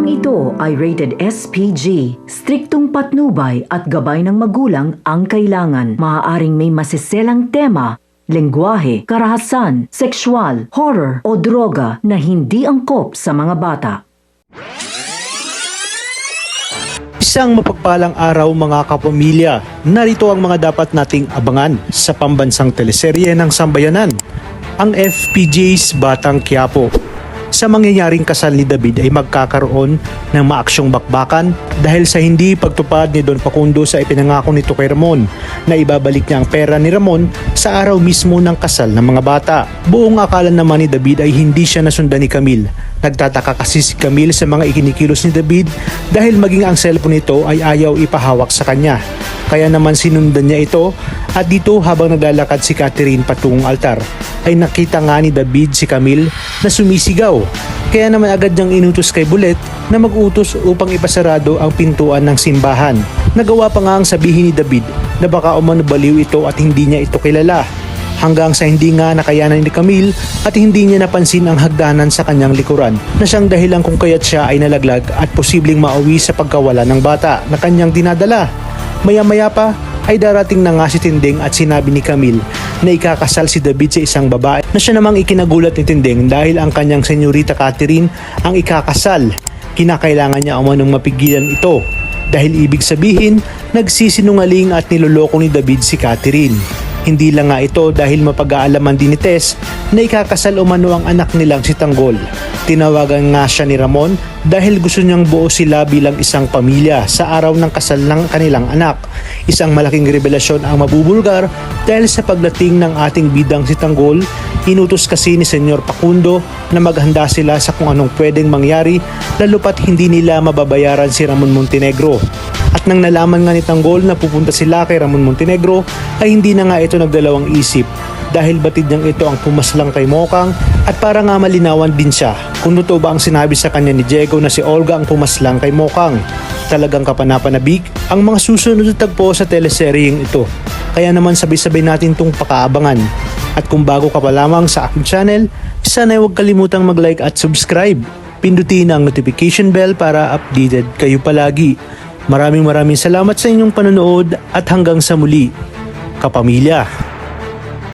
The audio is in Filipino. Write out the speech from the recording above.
Programang ito ay rated SPG. Striktong patnubay at gabay ng magulang ang kailangan. Maaaring may masiselang tema, lengguwahe, karahasan, sexual, horror o droga na hindi angkop sa mga bata. Isang mapagpalang araw mga kapamilya. Narito ang mga dapat nating abangan sa pambansang teleserye ng sambayanan, ang FPJ's Batang Quiapo. Sa mangyayaring kasal ni David ay magkakaroon ng maaksyong bakbakan dahil sa hindi pagtupad ni Don Facundo sa ipinangako nito kay Ramon na ibabalik niya ang pera ni Ramon sa araw mismo ng kasal ng mga bata. Buong akala naman ni David ay hindi siya nasundan ni Camille. Nagtataka kasi si Camille sa mga ikinikilos ni David dahil maging ang cellphone nito ay ayaw ipahawak sa kanya. Kaya naman sinundan niya ito at dito habang naglalakad si Catherine patungong altar ay nakita nga ni David si Camille na sumisigaw. Kaya naman agad niyang inutos kay Bullet na mag-utos upang ipasarado ang pintuan ng simbahan. Nagawa pa nga ang sabihin ni David na baka umanubaliw ito at hindi niya ito kilala. Hanggang sa hindi nga nakayanan ni Camille at hindi niya napansin ang hagdanan sa kanyang likuran na siyang dahilan kung kaya't siya ay nalaglag at posibleng mauwi sa pagkawala ng bata na kanyang dinadala. Maya-maya pa ay darating na nga si Tinding at sinabi ni Camille na ikakasal si David sa isang babae na siya namang ikinagulat ni Tinding dahil ang kanyang senyorita Catherine ang ikakasal. Kinakailangan niya umanong mapigilan ito dahil ibig sabihin nagsisinungaling at niloloko ni David si Catherine. Hindi lang nga ito dahil mapag-aalaman din ni Tess na ikakasal umano ang anak nilang si Tanggol. Tinawagan nga siya ni Ramon dahil gusto niyang buo sila bilang isang pamilya sa araw ng kasal ng kanilang anak. Isang malaking revelasyon ang mabubulgar dahil sa pagdating ng ating bidang si Tanggol, inutos kasi ni Senyor Facundo na maghanda sila sa kung anong pwedeng mangyari lalo pat hindi nila mababayaran si Ramon Montenegro. At nang nalaman nga ni Tanggol na pupunta sila kay Ramon Montenegro ay hindi na nga ito nagdalawang isip dahil batid niyang ito ang pumaslang kay Mokang at para nga malinawan din siya kung totoo ba ang sinabi sa kanya ni Diego na si Olga ang pumaslang kay Mokang. Talagang kapanapanabik ang mga susunod na tagpo sa teleseryeng ito. Kaya naman sabay-sabay natin itong pakaabangan. At kung bago ka pa lamang sa aking channel, sana huwag kalimutang mag-like at subscribe. Pindutin ang notification bell para updated kayo palagi. Maraming salamat sa inyong panonood at hanggang sa muli, kapamilya.